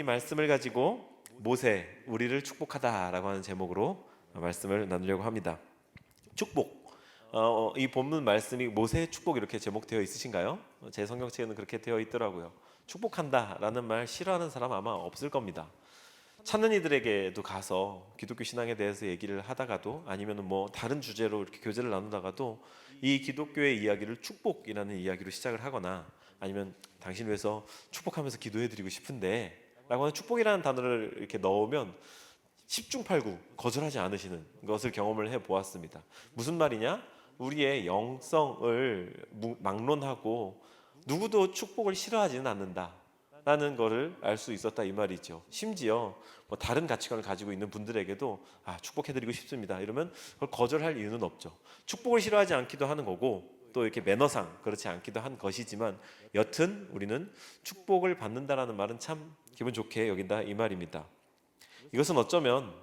말씀을 가지고 모세 우리를 축복하다라고 하는 제목으로 말씀을 나누려고 합니다. 축복. 이 본문 말씀이 모세의 축복 이렇게 제목되어 있으신가요? 제 성경책에는 그렇게 되어 있더라고요. 축복한다라는 말 싫어하는 사람 아마 없을 겁니다. 찾는 이들에게도 가서 기독교 신앙에 대해서 얘기를 하다가도 아니면 뭐 다른 주제로 이렇게 교제를 나누다가도 이 기독교의 이야기를 축복이라는 이야기로 시작을 하거나 아니면 당신을 위해서 축복하면서 기도해드리고 싶은데 라고 하는 축복이라는 단어를 이렇게 넣으면 10중 8구 거절하지 않으시는 것을 경험을 해보았습니다. 무슨 말이냐? 우리의 영성을 막론하고 누구도 축복을 싫어하지는 않는다 라는 것을 알 수 있었다 이 말이죠. 심지어 뭐 다른 가치관을 가지고 있는 분들에게도 축복해드리고 싶습니다 이러면 그걸 거절할 이유는 없죠. 축복을 싫어하지 않기도 하는 거고 또 이렇게 매너상 그렇지 않기도 한 것이지만 여튼 우리는 축복을 받는다라는 말은 참 기분 좋게 여긴다 이 말입니다. 이것은 어쩌면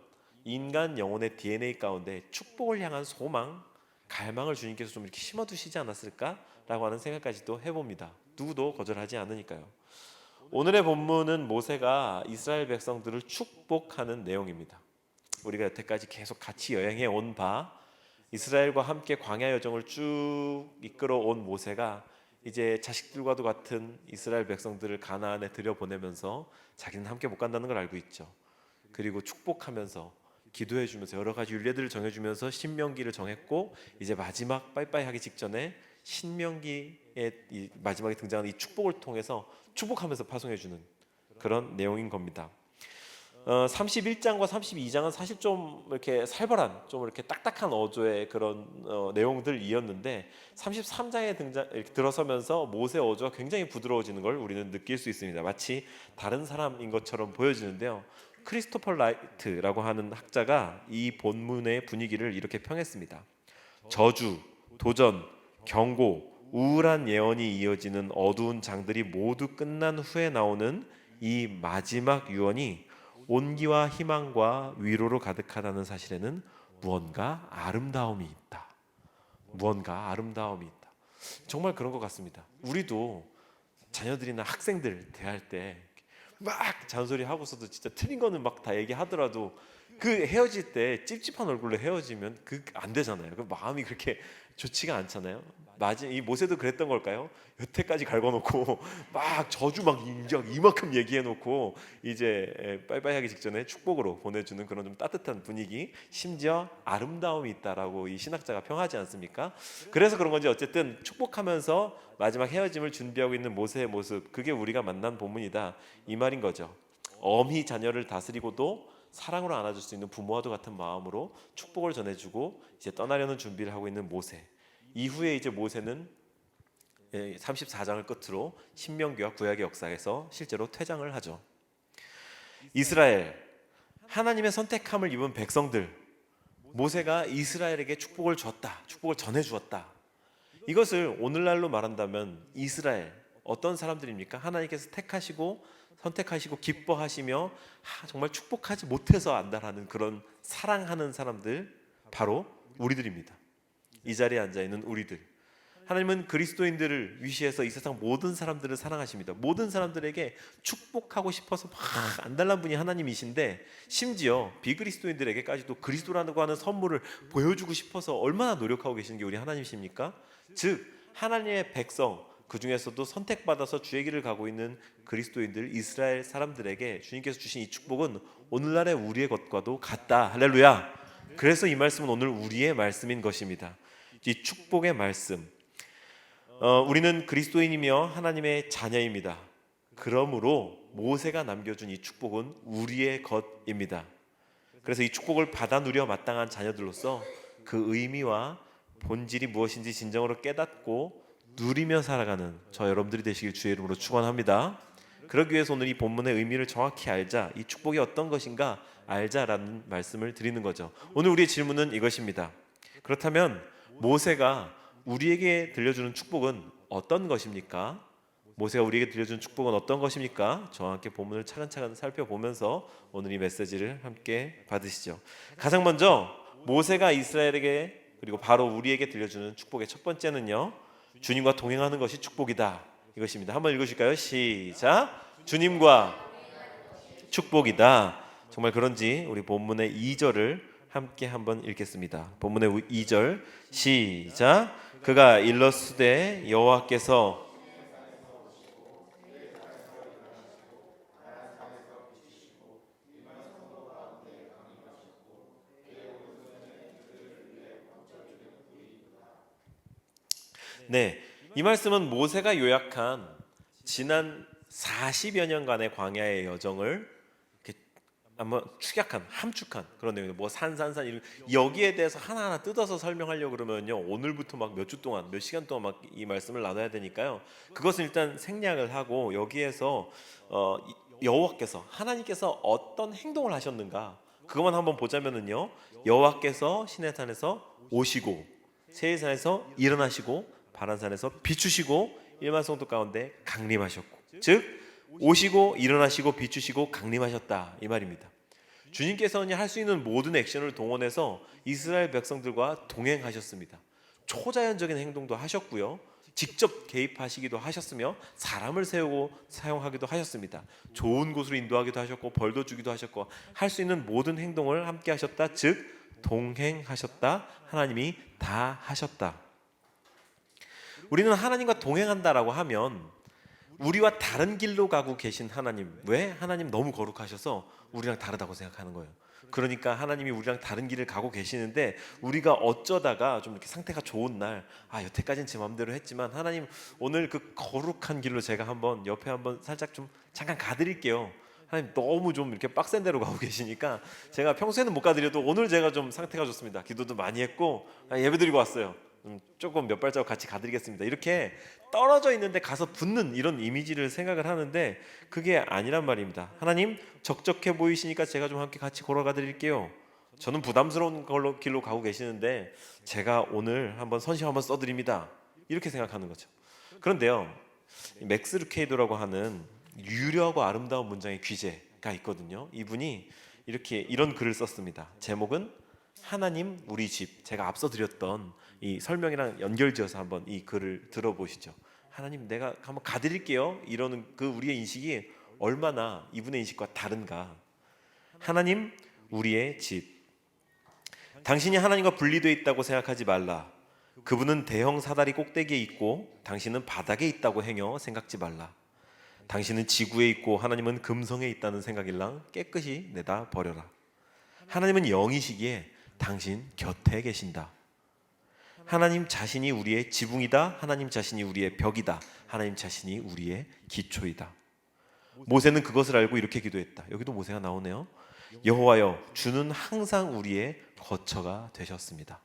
인간 영혼의 DNA 가운데 축복을 향한 소망, 갈망을 주님께서 좀 이렇게 심어두시지 않았을까라고 하는 생각까지도 해봅니다. 누구도 거절하지 않으니까요. 오늘의 본문은 모세가 이스라엘 백성들을 축복하는 내용입니다. 우리가 여태까지 계속 같이 여행해 온 바 이스라엘과 함께 광야 여정을 쭉 이끌어 온 모세가 이제 자식들과도 같은 이스라엘 백성들을 가나안에 들여보내면서 자기는 함께 못 간다는 걸 알고 있죠. 그리고 축복하면서 기도해주면서 여러 가지 율례들을 정해주면서 신명기를 정했고 이제 마지막 빠이빠이 하기 직전에 신명기의 이 마지막에 등장하는 이 축복을 통해서 축복하면서 파송해주는 그런 내용인 겁니다. 31장과 32장은 사실 좀 이렇게 살벌한, 좀 이렇게 딱딱한 어조의 그런 내용들이었는데 33장에 이렇게 들어서면서 모세 어조가 굉장히 부드러워지는 걸 우리는 느낄 수 있습니다. 마치 다른 사람인 것처럼 보여지는데요. 크리스토퍼 라이트라고 하는 학자가 이 본문의 분위기를 이렇게 평했습니다. 저주, 도전, 경고, 우울한 예언이 이어지는 어두운 장들이 모두 끝난 후에 나오는 이 마지막 유언이 온기와 희망과 위로로 가득하다는 사실에는 무언가 아름다움이 있다. 무언가 아름다움이 있다. 정말 그런 것 같습니다. 우리도 자녀들이나 학생들 대할 때 막 잔소리 하고서도 진짜 틀린 거는 막 다 얘기하더라도 그 헤어질 때 찝찝한 얼굴로 헤어지면 그 안 되잖아요. 그 마음이 그렇게 좋지가 않잖아요. 이 모세도 그랬던 걸까요? 여태까지 갈궈놓고 막 저주 막 인정 이만큼 얘기해놓고 이제 빠이빠이 하기 직전에 축복으로 보내주는 그런 좀 따뜻한 분위기, 심지어 아름다움이 있다라고 이 신학자가 평하지 않습니까? 그래서 그런 건지 어쨌든 축복하면서 마지막 헤어짐을 준비하고 있는 모세의 모습, 그게 우리가 만난 본문이다 이 말인 거죠. 엄히 자녀를 다스리고도 사랑으로 안아줄 수 있는 부모와도 같은 마음으로 축복을 전해주고 이제 떠나려는 준비를 하고 있는 모세. 이후에 이제 모세는 34장을 끝으로 신명기와 구약의 역사에서 실제로 퇴장을 하죠. 이스라엘, 하나님의 선택함을 입은 백성들, 모세가 이스라엘에게 축복을 줬다, 축복을 전해주었다. 이것을 오늘날로 말한다면 이스라엘 어떤 사람들입니까? 하나님께서 택하시고 선택하시고 기뻐하시며 정말 축복하지 못해서 안다라는 그런 사랑하는 사람들, 바로 우리들입니다. 이 자리에 앉아있는 우리들. 하나님은 그리스도인들을 위시해서 이 세상 모든 사람들을 사랑하십니다. 모든 사람들에게 축복하고 싶어서 막 안달난 분이 하나님이신데 심지어 비그리스도인들에게까지도 그리스도라고 하는 선물을 보여주고 싶어서 얼마나 노력하고 계시는 게 우리 하나님이십니까? 즉 하나님의 백성, 그 중에서도 선택받아서 주의 길을 가고 있는 그리스도인들, 이스라엘 사람들에게 주님께서 주신 이 축복은 오늘날의 우리의 것과도 같다. 할렐루야. 그래서 이 말씀은 오늘 우리의 말씀인 것입니다. 이 축복의 말씀. 우리는 그리스도인이며 하나님의 자녀입니다. 그러므로 모세가 남겨준 이 축복은 우리의 것입니다. 그래서 이 축복을 받아 누려 마땅한 자녀들로서 그 의미와 본질이 무엇인지 진정으로 깨닫고 누리며 살아가는 저 여러분들이 되시길 주의 이름으로 축원합니다. 그러기 위해서 오늘 이 본문의 의미를 정확히 알자, 이 축복이 어떤 것인가 알자라는 말씀을 드리는 거죠. 오늘 우리의 질문은 이것입니다. 그렇다면 모세가 우리에게 들려주는 축복은 어떤 것입니까? 모세가 우리에게 들려주는 축복은 어떤 것입니까? 저와 함께 본문을 차근차근 살펴보면서 오늘 이 메시지를 함께 받으시죠. 가장 먼저 모세가 이스라엘에게 그리고 바로 우리에게 들려주는 축복의 첫 번째는요, 주님과 동행하는 것이 축복이다 이것입니다. 한번 읽으실까요? 시작. 주님과 축복이다. 정말 그런지 우리 본문의 2절을 함께 한번 읽겠습니다. 본문의 2절 시작. 그가 일렀으되 여호와께서 네, 이 말씀은 모세가 요약한 지난 40여 년간의 광야의 여정을 이렇게 한번 축약한, 함축한 그런 내용이에요. 뭐 산산산 여기에 대해서 하나하나 뜯어서 설명하려고 그러면요 오늘부터 막 몇 주 동안, 몇 시간 동안 막 이 말씀을 나눠야 되니까요. 그것은 일단 생략을 하고 여기에서 여호와께서, 하나님께서 어떤 행동을 하셨는가 그것만 한번 보자면은요, 여호와께서 시내산에서 오시고 세일산에서 일어나시고 바란산에서 비추시고 일만성도 가운데 강림하셨고, 즉 오시고 일어나시고 비추시고 강림하셨다 이 말입니다. 주님께서는 할 수 있는 모든 액션을 동원해서 이스라엘 백성들과 동행하셨습니다. 초자연적인 행동도 하셨고요, 직접 개입하시기도 하셨으며 사람을 세우고 사용하기도 하셨습니다. 좋은 곳으로 인도하기도 하셨고 벌도 주기도 하셨고 할 수 있는 모든 행동을 함께 하셨다, 즉 동행하셨다. 하나님이 다 하셨다. 우리는 하나님과 동행한다라고 하면 우리와 다른 길로 가고 계신 하나님, 왜? 하나님 너무 거룩하셔서 우리랑 다르다고 생각하는 거예요. 그러니까 하나님이 우리랑 다른 길을 가고 계시는데 우리가 어쩌다가 좀 이렇게 상태가 좋은 날, 여태까지는 제 마음대로 했지만 하나님 오늘 그 거룩한 길로 제가 한번 옆에 한번 살짝 좀 잠깐 가드릴게요. 하나님 너무 좀 이렇게 빡센 데로 가고 계시니까 제가 평소에는 못 가드려도 오늘 제가 좀 상태가 좋습니다. 기도도 많이 했고 예배 드리고 왔어요. 조금 몇 발자국 같이 가드리겠습니다. 이렇게 떨어져 있는데 가서 붙는 이런 이미지를 생각을 하는데 그게 아니란 말입니다. 하나님 적적해 보이시니까 제가 좀 함께 같이 걸어가 드릴게요. 저는 부담스러운 걸로 길로 가고 계시는데 제가 오늘 한번 선심 한번 써드립니다. 이렇게 생각하는 거죠. 그런데요, 맥스 루케이도라고 하는 유려하고 아름다운 문장의 귀재가 있거든요. 이분이 이렇게 이런 글을 썼습니다. 제목은 하나님 우리 집. 제가 앞서 드렸던 이 설명이랑 연결지어서 한번 이 글을 들어보시죠. 하나님 내가 한번 가드릴게요. 이러는 그 우리의 인식이 얼마나 이분의 인식과 다른가. 하나님 우리의 집. 당신이 하나님과 분리되어 있다고 생각하지 말라. 그분은 대형 사다리 꼭대기에 있고 당신은 바닥에 있다고 행여 생각지 말라. 당신은 지구에 있고 하나님은 금성에 있다는 생각일랑 깨끗이 내다 버려라. 하나님은 영이시기에 당신 곁에 계신다. 하나님 자신이 우리의 지붕이다. 하나님 자신이 우리의 벽이다. 하나님 자신이 우리의 기초이다. 모세는 그것을 알고 이렇게 기도했다. 여기도 모세가 나오네요. 여호와여, 주는 항상 우리의 거처가 되셨습니다.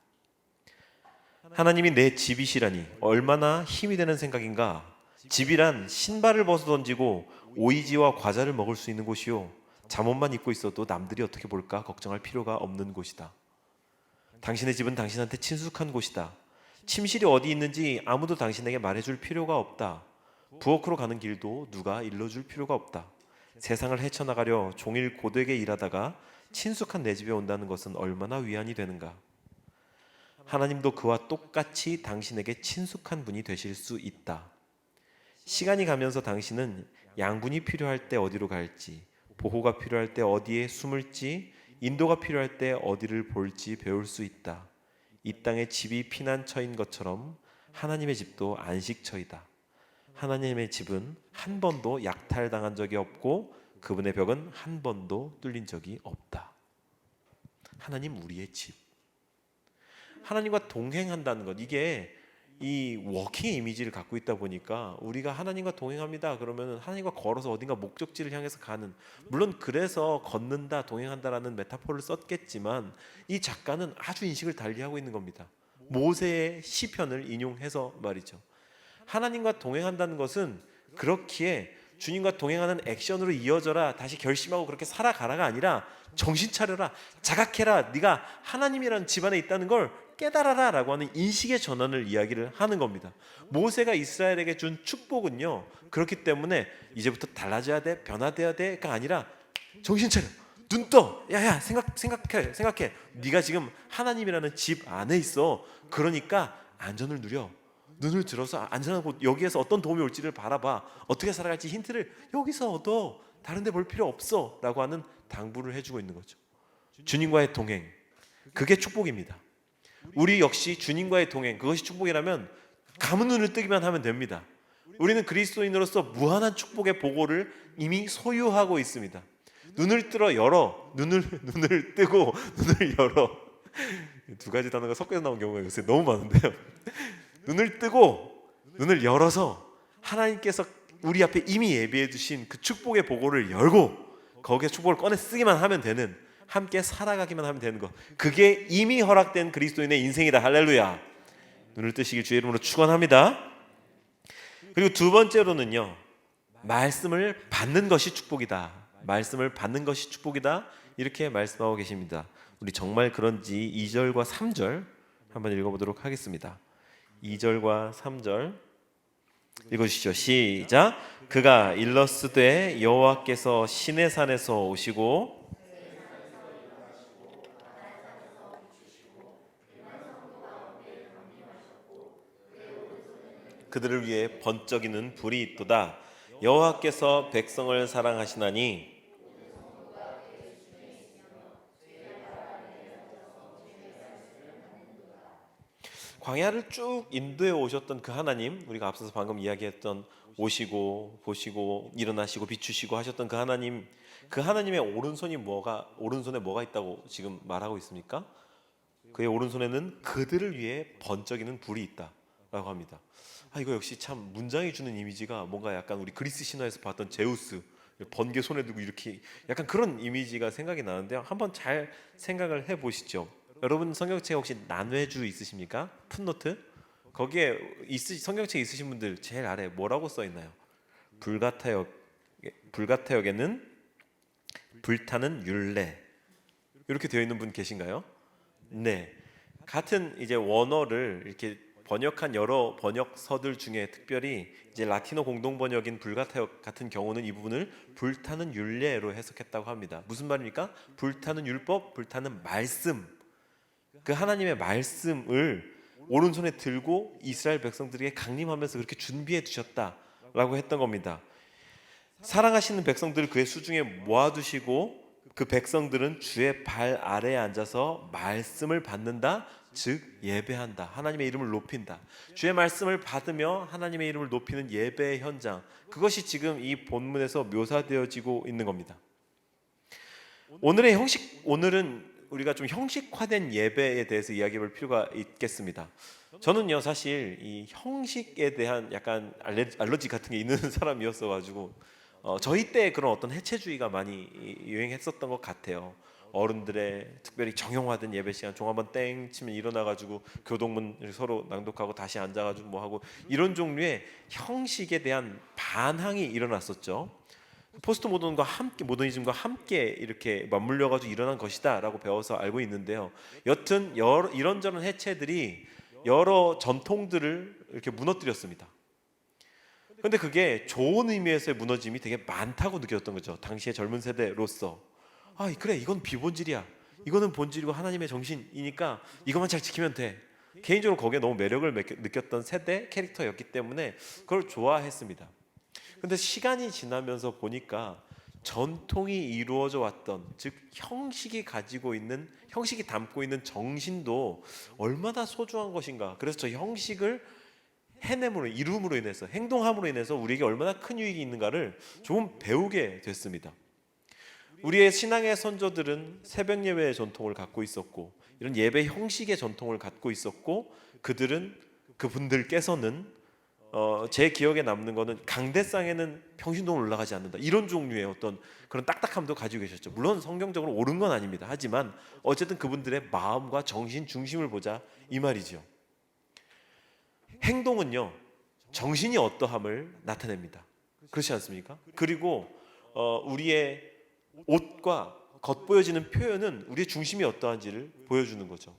하나님이 내 집이시라니 얼마나 힘이 되는 생각인가. 집이란 신발을 벗어 던지고 오이지와 과자를 먹을 수 있는 곳이요, 잠옷만 입고 있어도 남들이 어떻게 볼까 걱정할 필요가 없는 곳이다. 당신의 집은 당신한테 친숙한 곳이다. 침실이 어디 있는지 아무도 당신에게 말해줄 필요가 없다. 부엌으로 가는 길도 누가 일러줄 필요가 없다. 세상을 헤쳐나가려 종일 고되게 일하다가 친숙한 내 집에 온다는 것은 얼마나 위안이 되는가. 하나님도 그와 똑같이 당신에게 친숙한 분이 되실 수 있다. 시간이 가면서 당신은 양분이 필요할 때 어디로 갈지, 보호가 필요할 때 어디에 숨을지, 인도가 필요할 때 어디를 볼지 배울 수 있다. 이 땅의 집이 피난처인 것처럼 하나님의 집도 안식처이다. 하나님의 집은 한 번도 약탈당한 적이 없고 그분의 벽은 한 번도 뚫린 적이 없다. 하나님 우리의 집. 하나님과 동행한다는 것, 이게 이 워킹 이미지를 갖고 있다 보니까 우리가 하나님과 동행합니다 그러면 하나님과 걸어서 어딘가 목적지를 향해서 가는, 물론 그래서 걷는다 동행한다라는 메타포를 썼겠지만 이 작가는 아주 인식을 달리하고 있는 겁니다. 모세의 시편을 인용해서 말이죠. 하나님과 동행한다는 것은 그렇기에 주님과 동행하는 액션으로 이어져라, 다시 결심하고 그렇게 살아가라가 아니라 정신 차려라, 자각해라, 네가 하나님이라는 집안에 있다는 걸 깨달아라 라고 하는 인식의 전환을 이야기를 하는 겁니다. 모세가 이스라엘에게 준 축복은요, 그렇기 때문에 이제부터 달라져야 돼, 변화돼야 돼가 아니라 정신 차려, 눈 떠, 야야 생각해 네가 지금 하나님이라는 집 안에 있어. 그러니까 안전을 누려. 눈을 들어서 안전한 곳, 여기에서 어떤 도움이 올지를 바라봐. 어떻게 살아갈지 힌트를 여기서 얻어. 다른 데 볼 필요 없어 라고 하는 당부를 해주고 있는 거죠. 주님과의 동행, 그게 축복입니다. 우리 역시 주님과의 동행, 그것이 축복이라면 감은 눈을 뜨기만 하면 됩니다. 우리는 그리스도인으로서 무한한 축복의 보고를 이미 소유하고 있습니다. 눈을 뜨고 눈을 열어. 두 가지 단어가 섞여서 나온 경우가 요새 너무 많은데요. 눈을 뜨고 눈을 열어서 하나님께서 우리 앞에 이미 예비해 두신 그 축복의 보고를 열고 거기에 축복을 꺼내 쓰기만 하면 되는, 함께 살아가기만 하면 되는 것, 그게 이미 허락된 그리스도인의 인생이다. 할렐루야. 눈을 뜨시길 주의 이름으로 축원합니다. 그리고 두 번째로는요, 말씀을 받는 것이 축복이다. 말씀을 받는 것이 축복이다. 이렇게 말씀하고 계십니다. 우리 정말 그런지 2절과 3절 한번 읽어보도록 하겠습니다. 2절과 3절 읽어주시죠. 시작. 그가 일러스되 여호와께서 시내산에서 오시고 그들을 위해 번쩍이는 불이 있도다. 여호와께서 백성을 사랑하시나니 광야를 쭉 인도해 오셨던 그 하나님, 우리가 앞서서 방금 이야기했던 오시고 보시고 일어나시고 비추시고 하셨던 그 하나님, 그 하나님의 오른손에 뭐가 있다고 지금 말하고 있습니까? 그의 오른손에는 그들을 위해 번쩍이는 불이 있다라고 합니다. 이거 역시 참 문장이 주는 이미지가 뭔가 약간 우리 그리스 신화에서 봤던 제우스 번개 손에 들고 이렇게 약간 그런 이미지가 생각이 나는데요. 한번 잘 생각을 해보시죠. 여러분 성경책 혹시 난외주 있으십니까? 풋노트? 거기에 성경책 있으신 분들 제일 아래 뭐라고 써 있나요? 불가타역에는 불타는 율례, 이렇게 되어 있는 분 계신가요? 네, 같은 이제 원어를 이렇게 번역한 여러 번역서들 중에 특별히 이제 라틴어 공동 번역인 불가타역 같은 경우는 이 부분을 불타는 율례로 해석했다고 합니다. 무슨 말입니까? 불타는 율법, 불타는 말씀. 그 하나님의 말씀을 오른손에 들고 이스라엘 백성들에게 강림하면서 그렇게 준비해 두셨다라고 했던 겁니다. 사랑하시는 백성들을 그의 수중에 모아두시고 그 백성들은 주의 발 아래에 앉아서 말씀을 받는다, 즉 예배한다. 하나님의 이름을 높인다. 주의 말씀을 받으며 하나님의 이름을 높이는 예배의 현장, 그것이 지금 이 본문에서 묘사되어지고 있는 겁니다. 오늘은 우리가 좀 형식화된 예배에 대해서 이야기해볼 필요가 있겠습니다. 저는요 사실 이 형식에 대한 약간 알러지 같은 게 있는 사람이었어가지고 저희 때 그런 어떤 해체주의가 많이 유행했었던 것 같아요. 어른들의 특별히 정형화된 예배 시간, 종 한번 땡 치면 일어나가지고 교동문 서로 낭독하고 다시 앉아가지고 뭐 하고, 이런 종류의 형식에 대한 반항이 일어났었죠. 포스트 모더니즘과 함께 이렇게 맞물려가지고 일어난 것이다라고 배워서 알고 있는데요. 여튼 이런저런 해체들이 여러 전통들을 이렇게 무너뜨렸습니다. 그런데 그게 좋은 의미에서의 무너짐이 되게 많다고 느꼈던 거죠. 당시의 젊은 세대로서. 그래, 이건 비본질이야. 이거는 본질이고 하나님의 정신이니까 이것만 잘 지키면 돼. 개인적으로 거기에 너무 매력을 느꼈던 세대 캐릭터였기 때문에 그걸 좋아했습니다. 근데 시간이 지나면서 보니까 전통이 이루어져 왔던, 즉 형식이 담고 있는 정신도 얼마나 소중한 것인가. 그래서 저 형식을 이룸으로 인해서, 행동함으로 인해서 우리에게 얼마나 큰 유익이 있는가를 조금 배우게 됐습니다. 우리의 신앙의 선조들은 새벽 예배의 전통을 갖고 있었고, 이런 예배 형식의 전통을 갖고 있었고, 그분들께서는 제 기억에 남는 거는 강대상에는 평신도는 올라가지 않는다, 이런 종류의 어떤 그런 딱딱함도 가지고 계셨죠. 물론 성경적으로 옳은 건 아닙니다. 하지만 어쨌든 그분들의 마음과 정신 중심을 보자, 이 말이죠. 행동은요 정신이 어떠함을 나타냅니다. 그렇지 않습니까? 그리고 우리의 옷과 겉보여지는 표현은 우리의 중심이 어떠한지를 보여주는 거죠.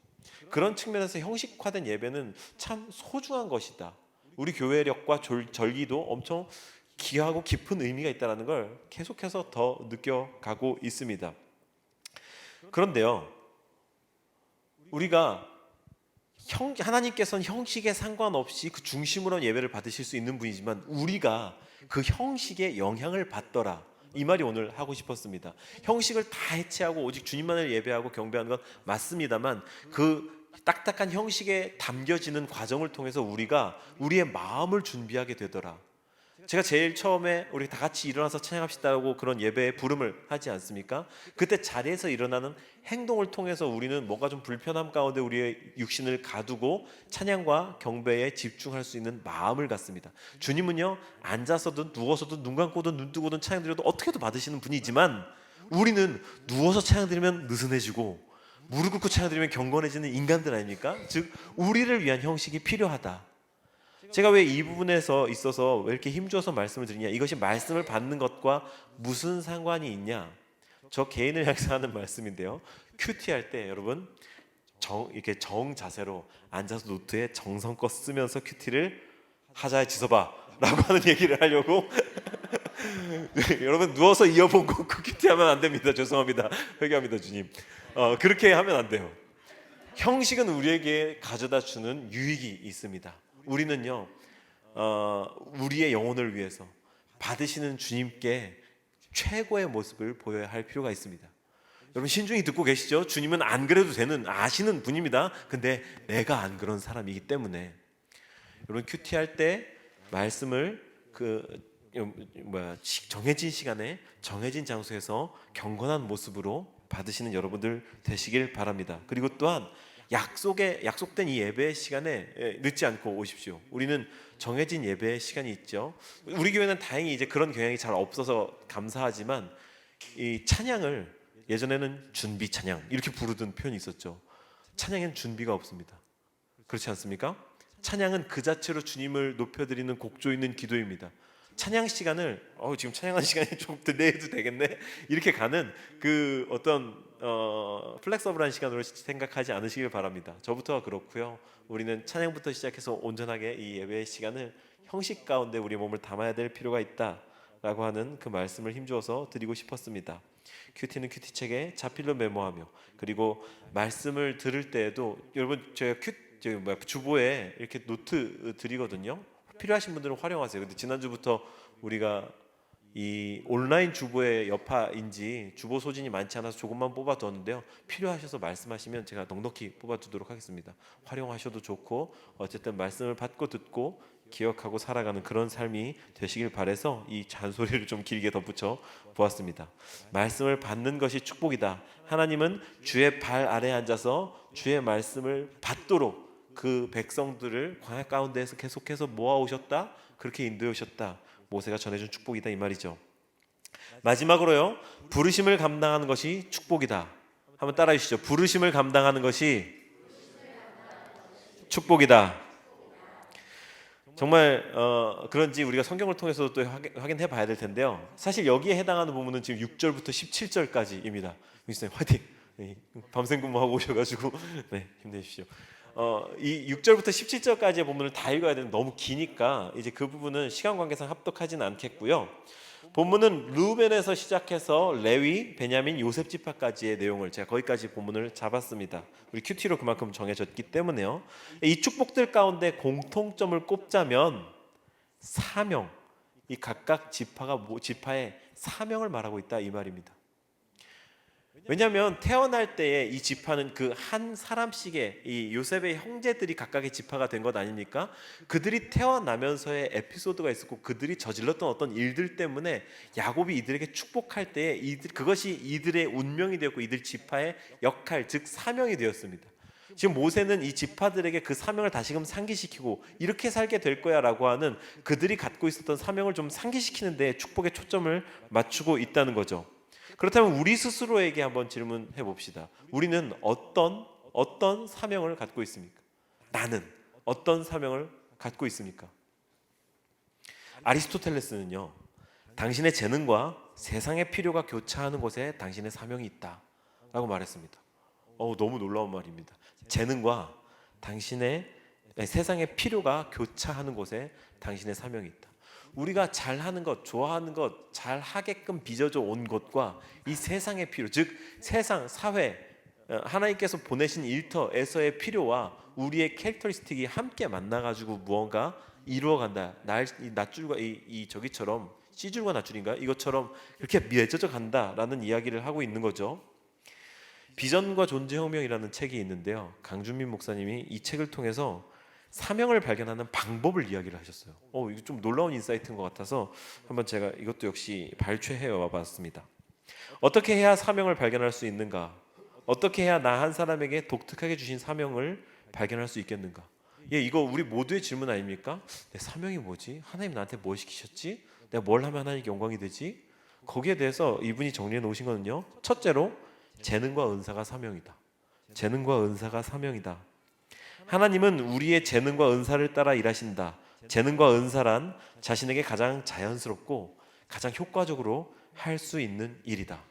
그런 측면에서 형식화된 예배는 참 소중한 것이다. 우리 교회력과 절기도 엄청 귀하고 깊은 의미가 있다는 걸 계속해서 더 느껴가고 있습니다. 그런데요, 우리가 하나님께서는 형식에 상관없이 그 중심으로 예배를 받으실 수 있는 분이지만 우리가 그 형식에 영향을 받더라. 이 말이 오늘 하고 싶었습니다. 형식을 다 해체하고 오직 주님만을 예배하고 경배하는 건 맞습니다만 그 딱딱한 형식에 담겨지는 과정을 통해서 우리가 우리의 마음을 준비하게 되더라. 제가 제일 처음에 우리 다 같이 일어나서 찬양합시다고 그런 예배에 부름을 하지 않습니까? 그때 자리에서 일어나는 행동을 통해서 우리는 뭔가 좀 불편함 가운데 우리의 육신을 가두고 찬양과 경배에 집중할 수 있는 마음을 갖습니다. 주님은요, 앉아서든 누워서든 눈 감고든 눈 뜨고든 찬양 드려도 어떻게도 받으시는 분이지만 우리는 누워서 찬양 드리면 느슨해지고 무릎 꿇고 찬양 드리면 경건해지는 인간들 아닙니까? 즉 우리를 위한 형식이 필요하다. 제가 왜 이 부분에서 있어서 왜 이렇게 힘줘서 말씀을 드리냐, 이것이 말씀을 받는 것과 무슨 상관이 있냐, 저 개인을 향해서 하는 말씀인데요. 큐티 할 때 여러분 이렇게 정 자세로 앉아서 노트에 정성껏 쓰면서 큐티를 하자에 지서봐 라고 하는 얘기를 하려고 여러분 누워서 이어폰 꽂고 큐티 하면 안 됩니다. 죄송합니다. 회개합니다 주님. 그렇게 하면 안 돼요. 형식은 우리에게 가져다 주는 유익이 있습니다. 우리는요, 우리의 영혼을 위해서 받으시는 주님께 최고의 모습을 보여야 할 필요가 있습니다. 여러분 신중히 듣고 계시죠? 주님은 안 그래도 되는 아시는 분입니다. 근데 내가 안 그런 사람이기 때문에 여러분 큐티할 때 말씀을 정해진 시간에 정해진 장소에서 경건한 모습으로 받으시는 여러분들 되시길 바랍니다. 그리고 또한 약속된 이 예배의 시간에 늦지 않고 오십시오. 우리는 정해진 예배의 시간이 있죠. 우리 교회는 다행히 이제 그런 경향이 잘 없어서 감사하지만 이 찬양을 예전에는 준비 찬양 이렇게 부르던 표현이 있었죠. 찬양에는 준비가 없습니다. 그렇지 않습니까? 찬양은 그 자체로 주님을 높여드리는 곡조 있는 기도입니다. 찬양 시간을 지금 찬양하는 시간이 좀 딜레이도 되겠네 이렇게 가는 그 어떤 플렉서블한 시간으로 생각하지 않으시길 바랍니다. 저부터가 그렇고요. 우리는 찬양부터 시작해서 온전하게 이 예배의 시간을 형식 가운데 우리 몸을 담아야 될 필요가 있다라고 하는 그 말씀을 힘주어서 드리고 싶었습니다. 큐티는 큐티책에 자필로 메모하며 그리고 말씀을 들을 때에도 여러분 제가 주보에 이렇게 노트 드리거든요. 필요하신 분들은 활용하세요. 근데 지난주부터 우리가 이 온라인 주보의 여파인지 주보 소진이 많지 않아서 조금만 뽑아두었는데요. 필요하셔서 말씀하시면 제가 넉넉히 뽑아두도록 하겠습니다. 활용하셔도 좋고 어쨌든 말씀을 받고 듣고 기억하고 살아가는 그런 삶이 되시길 바라서 이 잔소리를 좀 길게 덧붙여 보았습니다. 말씀을 받는 것이 축복이다. 하나님은 주의 발 아래에 앉아서 주의 말씀을 받도록 그 백성들을 광야 가운데에서 계속해서 모아오셨다. 그렇게 인도해 오셨다. 모세가 전해준 축복이다 이 말이죠. 마지막으로요, 부르심을 감당하는 것이 축복이다. 한번 따라해 주시죠. 부르심을 감당하는 것이 축복이다. 정말 그런지 우리가 성경을 통해서도 또 확인해 봐야 될 텐데요. 사실 여기에 해당하는 부분은 지금 6절부터 17절까지입니다. 미스터님 화이팅! 네, 밤샘 근무하고 오셔가지고 네, 힘내십시오. 이 6절부터 17절까지의 본문을 다 읽어야 되는 너무 기니까 이제 그 부분은 시간 관계상 합독하지는 않겠고요. 본문은 루벤에서 시작해서 레위, 베냐민, 요셉 지파까지의 내용을 제가 거기까지 본문을 잡았습니다. 우리 큐티로 그만큼 정해졌기 때문에요. 이 축복들 가운데 공통점을 꼽자면 사명, 이 각각 지파의 사명을 말하고 있다 이 말입니다. 왜냐하면 태어날 때에 이 지파는 그 한 사람씩의 이 요셉의 형제들이 각각의 지파가 된 것 아닙니까? 그들이 태어나면서의 에피소드가 있었고 그들이 저질렀던 어떤 일들 때문에 야곱이 이들에게 축복할 때에 그것이 이들의 운명이 되었고 이들 지파의 역할 즉 사명이 되었습니다. 지금 모세는 이 지파들에게 그 사명을 다시금 상기시키고 이렇게 살게 될 거야 라고 하는 그들이 갖고 있었던 사명을 좀 상기시키는 데 축복의 초점을 맞추고 있다는 거죠. 그렇다면 우리 스스로에게 한번 질문해 봅시다. 우리는 어떤 사명을 갖고 있습니까? 나는 어떤 사명을 갖고 있습니까? 아리스토텔레스는요, 당신의 재능과 세상의 필요가 교차하는 곳에 당신의 사명이 있다라고 말했습니다. 너무 놀라운 말입니다. 재능과 세상의 필요가 교차하는 곳에 당신의 사명이 있다. 우리가 잘하는 것, 좋아하는 것, 잘하게끔 빚어져 온 것과 이 세상의 필요, 즉 세상, 사회, 하나님께서 보내신 일터에서의 필요와 우리의 캐릭터리스틱이 함께 만나가지고 무언가 이루어간다. 이 낫줄과 이 저기처럼 C줄과 낫줄인가 이것처럼 이렇게 맺어져 간다라는 이야기를 하고 있는 거죠. 비전과 존재혁명이라는 책이 있는데요. 강준민 목사님이 이 책을 통해서 사명을 발견하는 방법을 이야기를 하셨어요. 이거 좀 놀라운 인사이트인 것 같아서 한번 제가 이것도 역시 발췌해 와봤습니다. 어떻게 해야 사명을 발견할 수 있는가? 어떻게 해야 나 한 사람에게 독특하게 주신 사명을 발견할 수 있겠는가? 이거 우리 모두의 질문 아닙니까? 내 사명이 뭐지? 하나님 나한테 뭘 시키셨지? 내가 뭘 하면 하나님께 영광이 되지? 거기에 대해서 이분이 정리해 놓으신 거는요. 첫째로 재능과 은사가 사명이다. 재능과 은사가 사명이다. 하나님은 우리의 재능과 은사를 따라 일하신다. 재능과 은사란 자신에게 가장 자연스럽고 가장 효과적으로 할 수 있는 일이다.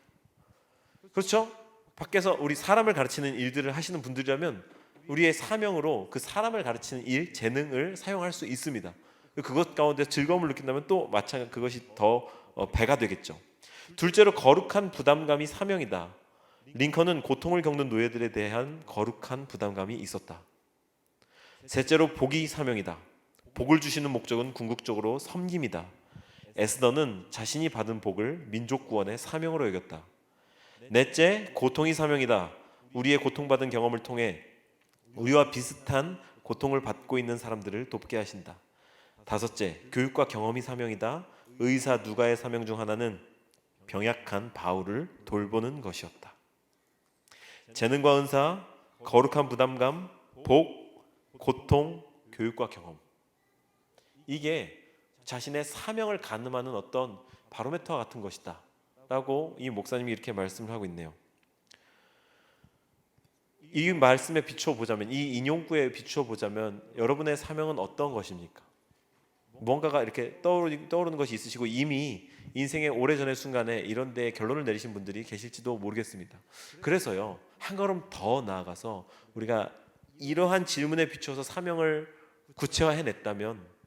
그렇죠? 밖에서 우리 사람을 가르치는 일들을 하시는 분들이라면 우리의 사명으로 그 사람을 가르치는 일, 재능을 사용할 수 있습니다. 그것 가운데 즐거움을 느낀다면 또 마찬가지 그것이 더 배가 되겠죠. 둘째로 거룩한 부담감이 사명이다. 링컨은 고통을 겪는 노예들에 대한 거룩한 부담감이 있었다. 셋째로 복이 사명이다. 복을 주시는 목적은 궁극적으로 섬김이다. 에스더는 자신이 받은 복을 민족 구원의 사명으로 여겼다. 넷째, 고통이 사명이다. 우리의 고통받은 경험을 통해 우리와 비슷한 고통을 받고 있는 사람들을 돕게 하신다. 다섯째, 교육과 경험이 사명이다. 의사 누가의 사명 중 하나는 병약한 바울을 돌보는 것이었다. 재능과 은사, 거룩한 부담감, 복, 고통, 교육과 경험. 이게 자신의 사명을 가늠하는 어떤 바로메터 같은 것이다 라고 이 목사님이 이렇게 말씀을 하고 있네요. 이 말씀에 비추어보자면, 이 인용구에 비추어보자면 여러분의 사명은 어떤 것입니까? 뭔가가 이렇게 떠오르는 것이 있으시고 이미 인생의 오래전의 순간에 이런 데 결론을 내리신 분들이 계실지도 모르겠습니다. 그래서요, 한 걸음 더 나아가서 우리가 이러한 질문에 비추어서 사명을 구체화해냈다면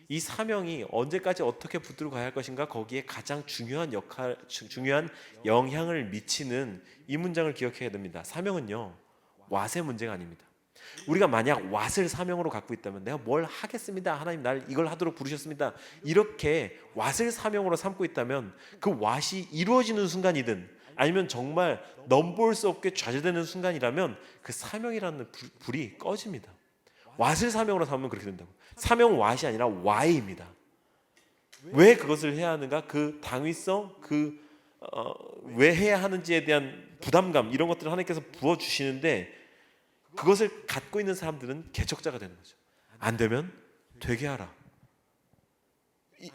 이 사명이 언제까지 어떻게 붙들고 가야 할 것인가, 거기에 가장 중요한 영향을 미치는 이 문장을 기억해야 됩니다. 사명은요, 왓의 문제가 아닙니다. 우리가 만약 왓을 사명으로 갖고 있다면 내가 뭘 하겠습니다, 하나님 날 이걸 하도록 부르셨습니다, 이렇게 왓을 사명으로 삼고 있다면 그 왓이 이루어지는 순간이든 아니면 정말 넘볼 수 없게 좌절되는 순간이라면 그 사명이라는 불이 꺼집니다. 왓을 사명으로 삼으면 그렇게 된다고. 사명 왓이 아니라 Y입니다. 왜 그것을 해야 하는가? 그 당위성, 왜 해야 하는지에 대한 부담감, 이런 것들을 하나님께서 부어주시는데 그것을 갖고 있는 사람들은 개척자가 되는 거죠. 안 되면 되게 하라.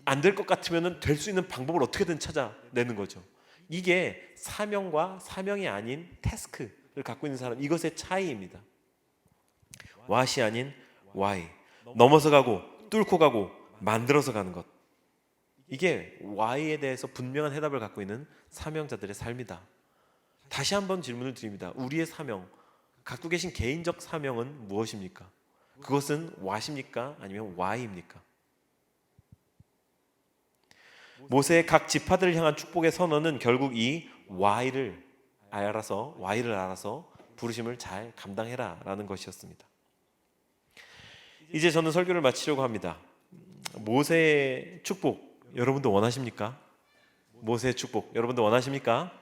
안 될 것 같으면 될 수 있는 방법을 어떻게든 찾아내는 거죠. 이게 사명과 사명이 아닌 태스크를 갖고 있는 사람, 이것의 차이입니다. 왓이 아닌 Y, 넘어서 가고 뚫고 가고 만들어서 가는 것, 이게 Y에 대해서 분명한 해답을 갖고 있는 사명자들의 삶이다. 다시 한번 질문을 드립니다. 우리의 사명, 갖고 계신 개인적 사명은 무엇입니까? 그것은 W입니까? 아니면 Y입니까? 모세의 각 지파들을 향한 축복의 선언은 결국 이 Y를 알아서 부르심을 잘 감당해라 라는 것이었습니다. 이제 저는 설교를 마치려고 합니다. 모세의 축복 여러분도 원하십니까? 모세의 축복 여러분도 원하십니까?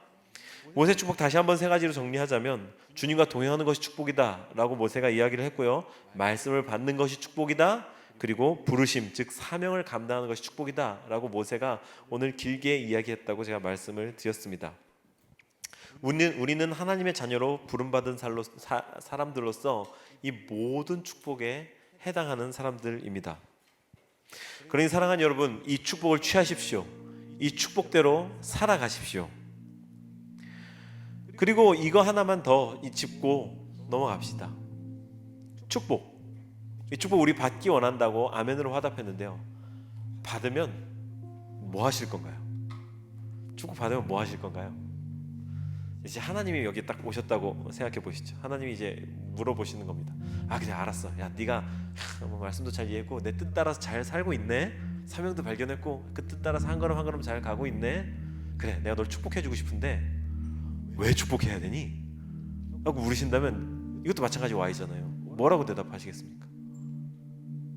모세의 축복 다시 한번 세 가지로 정리하자면, 주님과 동행하는 것이 축복이다 라고 모세가 이야기를 했고요, 말씀을 받는 것이 축복이다, 그리고 부르심, 즉 사명을 감당하는 것이 축복이다 라고 모세가 오늘 길게 이야기했다고 제가 말씀을 드렸습니다. 우리는 하나님의 자녀로 부름받은 사람들로서 이 모든 축복에 해당하는 사람들입니다. 그러니 사랑하는 여러분, 이 축복을 취하십시오. 이 축복대로 살아가십시오. 그리고 이거 하나만 더 짚고 넘어갑시다. 축복, 이 축복 우리 받기 원한다고 아멘으로 화답했는데요, 받으면 뭐 하실 건가요? 축복 받으면 뭐 하실 건가요? 이제 하나님이 여기 딱 오셨다고 생각해 보시죠. 하나님이 이제 물어보시는 겁니다. 그냥 알았어. 야, 네가 말씀도 잘 이해했고 내 뜻 따라서 잘 살고 있네. 사명도 발견했고 그 뜻 따라서 한 걸음 한 걸음 잘 가고 있네. 그래, 내가 널 축복해주고 싶은데 왜 축복해야 되니? 하고 물으신다면 이것도 마찬가지 Y잖아요. 뭐라고 대답하시겠습니까?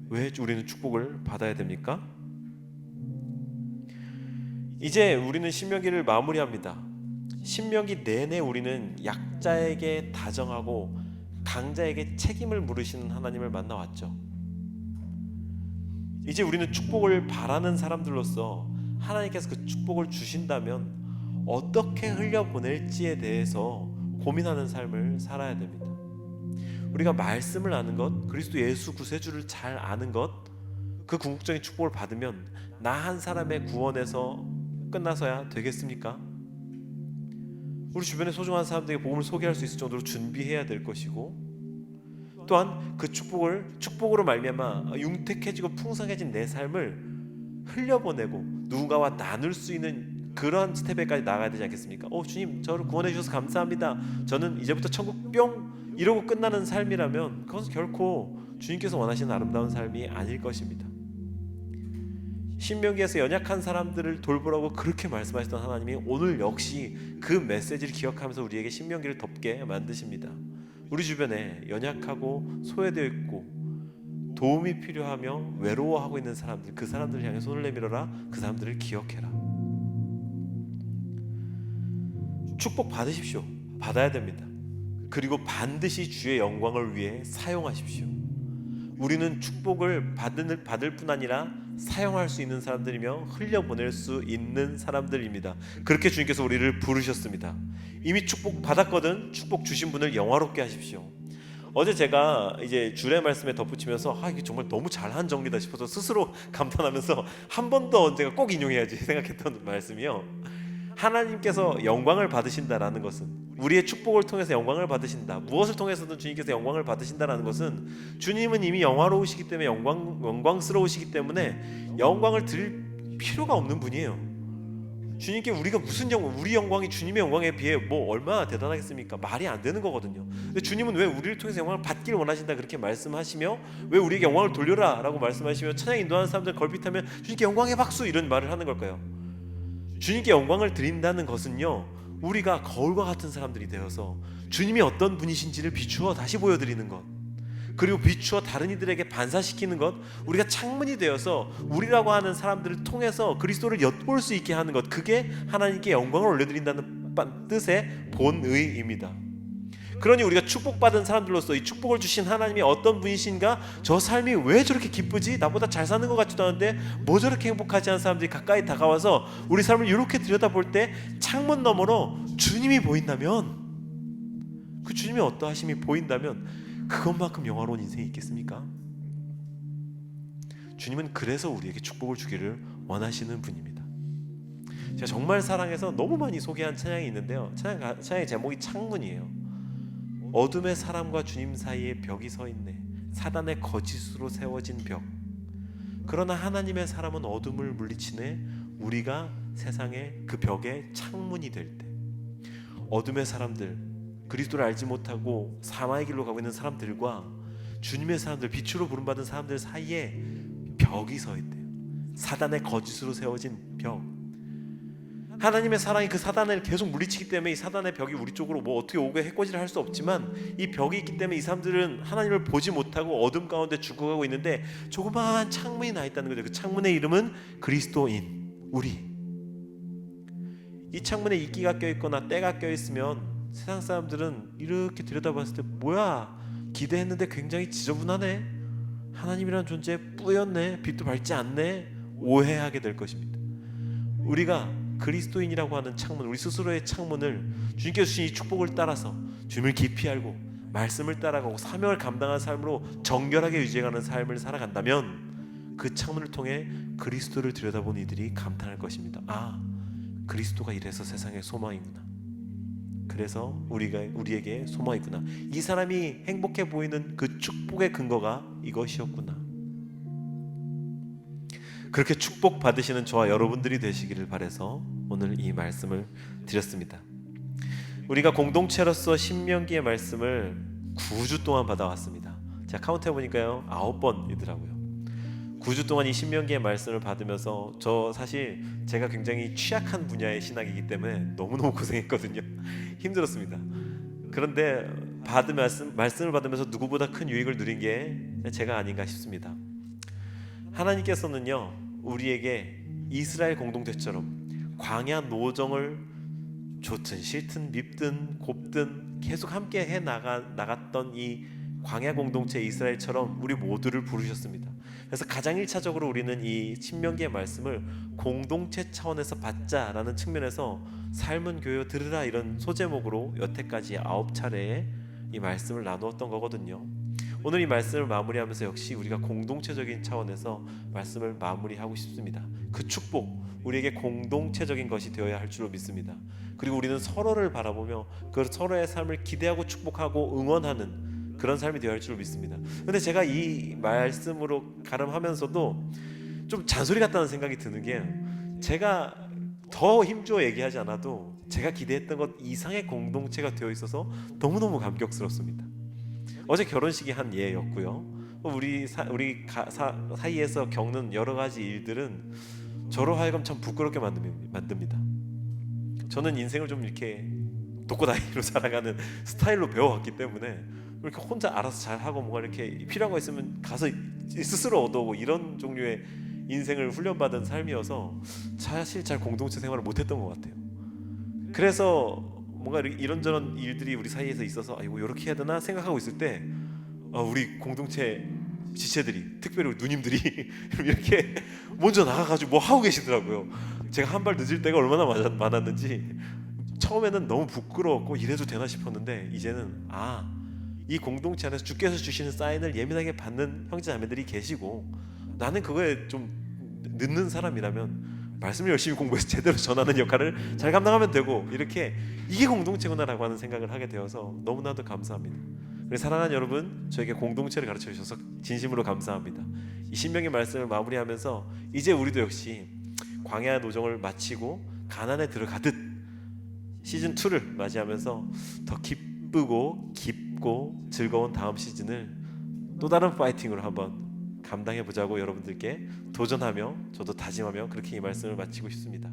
왜 우리는 축복을 받아야 됩니까? 이제 우리는 신명기를 마무리합니다. 신명기 내내 우리는 약자에게 다정하고 강자에게 책임을 물으시는 하나님을 만나왔죠. 이제 우리는 축복을 바라는 사람들로서 하나님께서 그 축복을 주신다면 어떻게 흘려보낼지에 대해서 고민하는 삶을 살아야 됩니다. 우리가 말씀을 아는 것, 그리스도 예수 구세주를 잘 아는 것, 그 궁극적인 축복을 받으면 나 한 사람의 구원에서 끝나서야 되겠습니까? 우리 주변에 소중한 사람들에게 복음을 소개할 수 있을 정도로 준비해야 될 것이고, 또한 그 축복으로 말미암아 융택해지고 풍성해진 내 삶을 흘려보내고 누군가와 나눌 수 있는 그런 스텝에까지 나가야 되지 않겠습니까? 주님, 저를 구원해 주셔서 감사합니다, 저는 이제부터 천국 뿅 이러고 끝나는 삶이라면 그것은 결코 주님께서 원하시는 아름다운 삶이 아닐 것입니다. 신명기에서 연약한 사람들을 돌보라고 그렇게 말씀하셨던 하나님이 오늘 역시 그 메시지를 기억하면서 우리에게 신명기를 덮게 만드십니다. 우리 주변에 연약하고 소외되어 있고 도움이 필요하며 외로워하고 있는 사람들, 그 사람들을 향해 손을 내밀어라. 그 사람들을 기억해라. 축복 받으십시오. 받아야 됩니다. 그리고 반드시 주의 영광을 위해 사용하십시오. 우리는 축복을 받을 뿐 아니라 사용할 수 있는 사람들이며 흘려보낼 수 있는 사람들입니다. 그렇게 주님께서 우리를 부르셨습니다. 이미 축복 받았거든 축복 주신 분을 영화롭게 하십시오. 어제 제가 이제 주례 말씀에 덧붙이면서 이게 정말 너무 잘한 정리다 싶어서 스스로 감탄하면서 한 번 더 언제가 꼭 인용해야지 생각했던 말씀이요. 하나님께서 영광을 받으신다라는 것은, 우리의 축복을 통해서 영광을 받으신다, 무엇을 통해서든 주님께서 영광을 받으신다라는 것은 주님은 이미 영화로우시기 때문에 영광스러우시기 때문에 영광을 드릴 필요가 없는 분이에요. 주님께 우리가 무슨 우리 영광이 주님의 영광에 비해 뭐 얼마나 대단하겠습니까? 말이 안 되는 거거든요. 근데 주님은 왜 우리를 통해서 영광을 받기를 원하신다 그렇게 말씀하시며, 왜 우리에게 영광을 돌려라 라고 말씀하시며 찬양 인도하는 사람들 걸핏하면 주님께 영광의 박수 이런 말을 하는 걸까요? 주님께 영광을 드린다는 것은요, 우리가 거울과 같은 사람들이 되어서 주님이 어떤 분이신지를 비추어 다시 보여드리는 것, 그리고 비추어 다른 이들에게 반사시키는 것, 우리가 창문이 되어서 우리라고 하는 사람들을 통해서 그리스도를 엿볼 수 있게 하는 것, 그게 하나님께 영광을 올려드린다는 뜻의 본의입니다. 그러니 우리가 축복받은 사람들로서 이 축복을 주신 하나님이 어떤 분이신가, 저 삶이 왜 저렇게 기쁘지, 나보다 잘 사는 것 같지도 않은데 뭐 저렇게 행복하지 않은 사람들이 가까이 다가와서 우리 삶을 이렇게 들여다볼 때 창문 너머로 주님이 보인다면, 그 주님의 어떠하심이 보인다면 그것만큼 영화로운 인생이 있겠습니까? 주님은 그래서 우리에게 축복을 주기를 원하시는 분입니다. 제가 정말 사랑해서 너무 많이 소개한 찬양이 있는데요, 찬양의 제목이 창문이에요. 어둠의 사람과 주님 사이에 벽이 서 있네, 사단의 거짓으로 세워진 벽. 그러나 하나님의 사람은 어둠을 물리치네, 우리가 세상의 그 벽의 창문이 될 때, 어둠의 사람들, 그리스도를 알지 못하고 사마의 길로 가고 있는 사람들과 주님의 사람들, 빛으로 부름받은 사람들 사이에 벽이 서 있대요. 사단의 거짓으로 세워진 벽. 하나님의 사랑이 그 사단을 계속 물리치기 때문에 이 사단의 벽이 우리 쪽으로 뭐 어떻게 오게 해코지를 할 수 없지만, 이 벽이 있기 때문에 이 사람들은 하나님을 보지 못하고 어둠 가운데 죽어가고 있는데 조그마한 창문이 나 있다는 거죠. 그 창문의 이름은 그리스도인 우리. 이 창문에 이끼가 껴있거나 때가 껴있으면 세상 사람들은 이렇게 들여다봤을 때 뭐야, 기대했는데 굉장히 지저분하네, 하나님이라는 존재에 뿌였네, 빛도 밝지 않네, 오해하게 될 것입니다. 우리가 그리스도인이라고 하는 창문, 우리 스스로의 창문을 주님께서 주신 이 축복을 따라서 주님을 깊이 알고 말씀을 따라가고 사명을 감당하는 삶으로 정결하게 유지해가는 삶을 살아간다면 그 창문을 통해 그리스도를 들여다보는 이들이 감탄할 것입니다. 그리스도가 이래서 세상의 소망이구나, 그래서 우리에게 소망이구나, 이 사람이 행복해 보이는 그 축복의 근거가 이것이었구나. 그렇게 축복 받으시는 저와 여러분들이 되시기를 바라서 오늘 이 말씀을 드렸습니다. 우리가 공동체로서 신명기의 말씀을 9주 동안 받아왔습니다. 제가 카운트 해보니까요 9번이더라고요. 9주 동안 이 신명기의 말씀을 받으면서 저 사실 제가 굉장히 취약한 분야의 신학이기 때문에 너무너무 고생했거든요. 힘들었습니다. 그런데 말씀을 받으면서 누구보다 큰 유익을 누린 게 제가 아닌가 싶습니다. 하나님께서는요, 우리에게 이스라엘 공동체처럼 광야 노정을 좋든 싫든 밉든 곱든 계속 함께 나갔던 이 광야 공동체 이스라엘처럼 우리 모두를 부르셨습니다. 그래서 가장 1차적으로 우리는 이 신명기의 말씀을 공동체 차원에서 받자라는 측면에서 삶은 교여 들으라 이런 소제목으로 여태까지 9차례의 이 말씀을 나누었던 거거든요. 오늘 이 말씀을 마무리하면서 역시 우리가 공동체적인 차원에서 말씀을 마무리하고 싶습니다. 그 축복, 우리에게 공동체적인 것이 되어야 할 줄로 믿습니다. 그리고 우리는 서로를 바라보며 그 서로의 삶을 기대하고 축복하고 응원하는 그런 삶이 되어야 할 줄로 믿습니다. 근데 제가 이 말씀으로 가름하면서도 좀 잔소리 같다는 생각이 드는 게, 제가 더 힘주어 얘기하지 않아도 제가 기대했던 것 이상의 공동체가 되어 있어서 너무너무 감격스럽습니다. 어제 결혼식이 한 예였고요. 우리 사이에서 겪는 여러 가지 일들은 저로 하여금 참 부끄럽게 만듭니다. 저는 인생을 좀 이렇게 독고다이로 살아가는 스타일로 배워왔기 때문에 이렇게 혼자 알아서 잘하고 뭔가 이렇게 필요한 거 있으면 가서 스스로 얻어오고 이런 종류의 인생을 훈련받은 삶이어서 사실 잘 공동체 생활을 못했던 것 같아요. 그래서 뭔가 이런저런 일들이 우리 사이에서 있어서 이거 이렇게 해야 되나 생각하고 있을 때 우리 공동체 지체들이, 특별히 우리 누님들이 이렇게 먼저 나가가지고 뭐 하고 계시더라고요. 제가 한 발 늦을 때가 얼마나 많았는지 처음에는 너무 부끄러웠고 이래도 되나 싶었는데, 이제는 이 공동체 안에서 주께서 주시는 사인을 예민하게 받는 형제자매들이 계시고, 나는 그거에 좀 늦는 사람이라면 말씀을 열심히 공부해서 제대로 전하는 역할을 잘 감당하면 되고, 이게 공동체구나라고 하는 생각을 하게 되어서 너무나도 감사합니다. 그래서 사랑하는 여러분, 저에게 공동체를 가르쳐 주셔서 진심으로 감사합니다. 이 신명의 말씀을 마무리하면서 이제 우리도 역시 광야 노정을 마치고 가나안에 들어가듯 시즌 2를 맞이하면서 더 기쁘고 깊고 즐거운 다음 시즌을 또 다른 파이팅으로 한번 감당해 보자고 여러분들께 도전하며 저도 다짐하며 그렇게 이 말씀을 마치고 싶습니다.